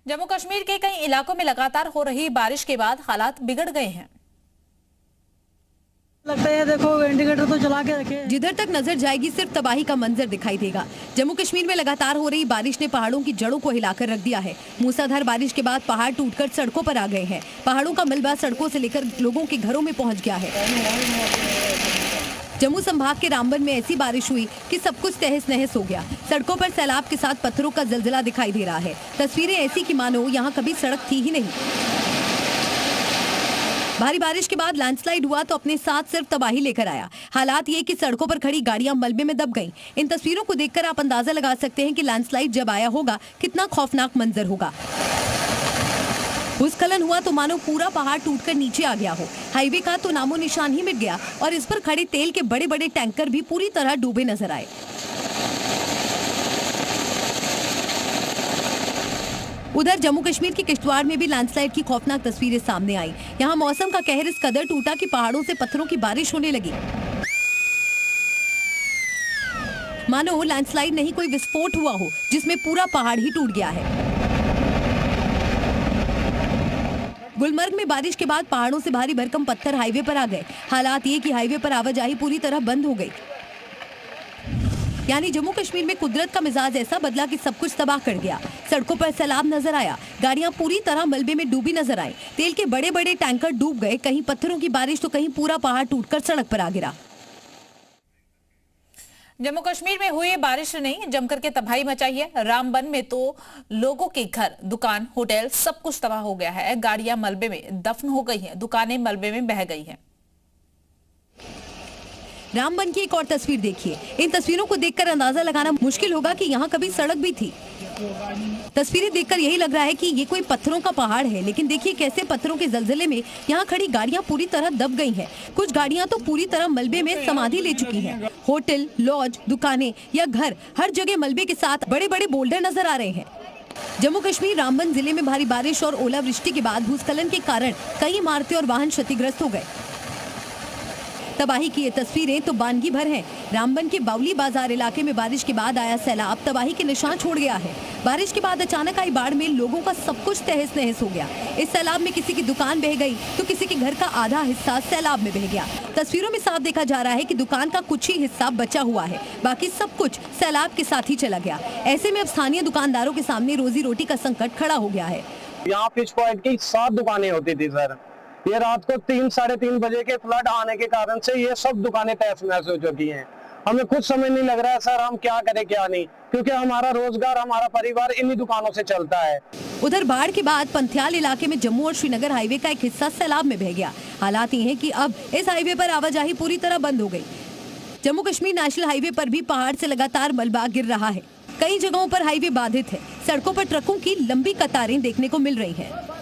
जम्मू कश्मीर के कई इलाकों में लगातार हो रही बारिश के बाद हालात बिगड़ गए हैं। लगता है देखो इंडिकेटर तो चला के रखे। जिधर तक नजर जाएगी सिर्फ तबाही का मंजर दिखाई देगा। जम्मू कश्मीर में लगातार हो रही बारिश ने पहाड़ों की जड़ों को हिलाकर रख दिया है। मूसलाधार बारिश के बाद पहाड़ टूटकर सड़कों पर आ गए हैं। पहाड़ों का मलबा सड़कों से लेकर लोगों के घरों में पहुंच गया है। जम्मू संभाग के रामबन में ऐसी बारिश हुई कि सब कुछ तहस नहस हो गया। सड़कों पर सैलाब के साथ पत्थरों का जलजला दिखाई दे रहा है। तस्वीरें ऐसी कि मानो यहाँ कभी सड़क थी ही नहीं। भारी बारिश के बाद लैंडस्लाइड हुआ तो अपने साथ सिर्फ तबाही लेकर आया। हालात ये कि सड़कों पर खड़ी गाड़ियां मलबे में दब गईं। इन तस्वीरों को देखकर आप अंदाजा लगा सकते हैं कि लैंडस्लाइड जब आया होगा कितना खौफनाक मंजर होगा। भूस्खलन हुआ तो मानो पूरा पहाड़ टूटकर नीचे आ गया हो। हाईवे का तो नामो निशान ही मिट गया और इस पर खड़े तेल के बड़े बड़े टैंकर भी पूरी तरह डूबे नजर आए। उधर जम्मू कश्मीर के किश्तवाड़ में भी लैंडस्लाइड की खौफनाक तस्वीरें सामने आई। यहाँ मौसम का कहर इस कदर टूटा कि पहाड़ों से पत्थरों की बारिश होने लगी। मानो लैंडस्लाइड नहीं कोई विस्फोट हुआ हो जिसमें पूरा पहाड़ ही टूट गया है। गुलमर्ग में बारिश के बाद पहाड़ों से भारी भरकम पत्थर हाईवे पर आ गए। हालात ये कि हाईवे पर आवाजाही पूरी तरह बंद हो गई। यानी जम्मू कश्मीर में कुदरत का मिजाज ऐसा बदला कि सब कुछ तबाह कर गया। सड़कों पर सैलाब नजर आया, गाड़ियां पूरी तरह मलबे में डूबी नजर आई, तेल के बड़े बड़े टैंकर डूब गए, कहीं पत्थरों की बारिश तो कहीं पूरा पहाड़ टूटकर सड़क पर आ गिरा। जम्मू कश्मीर में हुई बारिश ने जमकर के तबाही मचाई है। रामबन में तो लोगों के घर, दुकान, होटल सब कुछ तबाह हो गया है। गाड़ियां मलबे में दफन हो गई हैं, दुकानें मलबे में बह गई हैं। रामबन की एक और तस्वीर देखिए। इन तस्वीरों को देखकर अंदाजा लगाना मुश्किल होगा कि यहाँ कभी सड़क भी थी। तस्वीरें देखकर यही लग रहा है कि ये कोई पत्थरों का पहाड़ है, लेकिन देखिए कैसे पत्थरों के जलजले में यहाँ खड़ी गाड़ियाँ पूरी तरह दब गई हैं। कुछ गाड़ियाँ तो पूरी तरह मलबे में समाधि ले चुकी हैं। होटल, लॉज, दुकानें या घर, हर जगह मलबे के साथ बड़े बड़े बोल्डर नजर आ रहे हैं। जम्मू कश्मीर रामबन जिले में भारी बारिश और ओलावृष्टि के बाद भूस्खलन के कारण कई इमारतें और वाहन क्षतिग्रस्त हो गए। तबाही की ये तस्वीरें तो बानगी भर हैं। रामबन के बावली बाजार इलाके में बारिश के बाद आया सैलाब तबाही के निशान छोड़ गया है। बारिश के बाद अचानक आई बाढ़ में लोगों का सब कुछ तहस नहस हो गया। इस सैलाब में किसी की दुकान बह गई तो किसी के घर का आधा हिस्सा सैलाब में बह गया। तस्वीरों में साफ देखा जा रहा है कि दुकान का कुछ ही हिस्सा बचा हुआ है, बाकी सब कुछ सैलाब के साथ ही चला गया। ऐसे में अब स्थानीय दुकानदारों के सामने रोजी रोटी का संकट खड़ा हो गया है। यहाँ फिश पॉइंट की 7 दुकानें होती थी सर। ये रात को 3 साढ़े 3 बजे के फ्लड आने के कारण से ये सब दुकानें तहस नहस हो चुकी हैं। हमें कुछ समझ नहीं लग रहा है सर, हम क्या करें क्या नहीं, क्योंकि हमारा रोजगार, हमारा परिवार इन्हीं दुकानों से चलता है। उधर बाढ़ के बाद पंथियाल इलाके में जम्मू और श्रीनगर हाईवे का एक हिस्सा सैलाब में बह गया। हालात ये हैं कि अब इस हाईवे पर आवाजाही पूरी तरह बंद हो गई। जम्मू कश्मीर नेशनल हाईवे पर भी पहाड़ से लगातार मलबा गिर रहा है। कई जगहों पर हाईवे बाधित है। सड़कों पर ट्रकों की लंबी कतारें देखने को मिल रही है।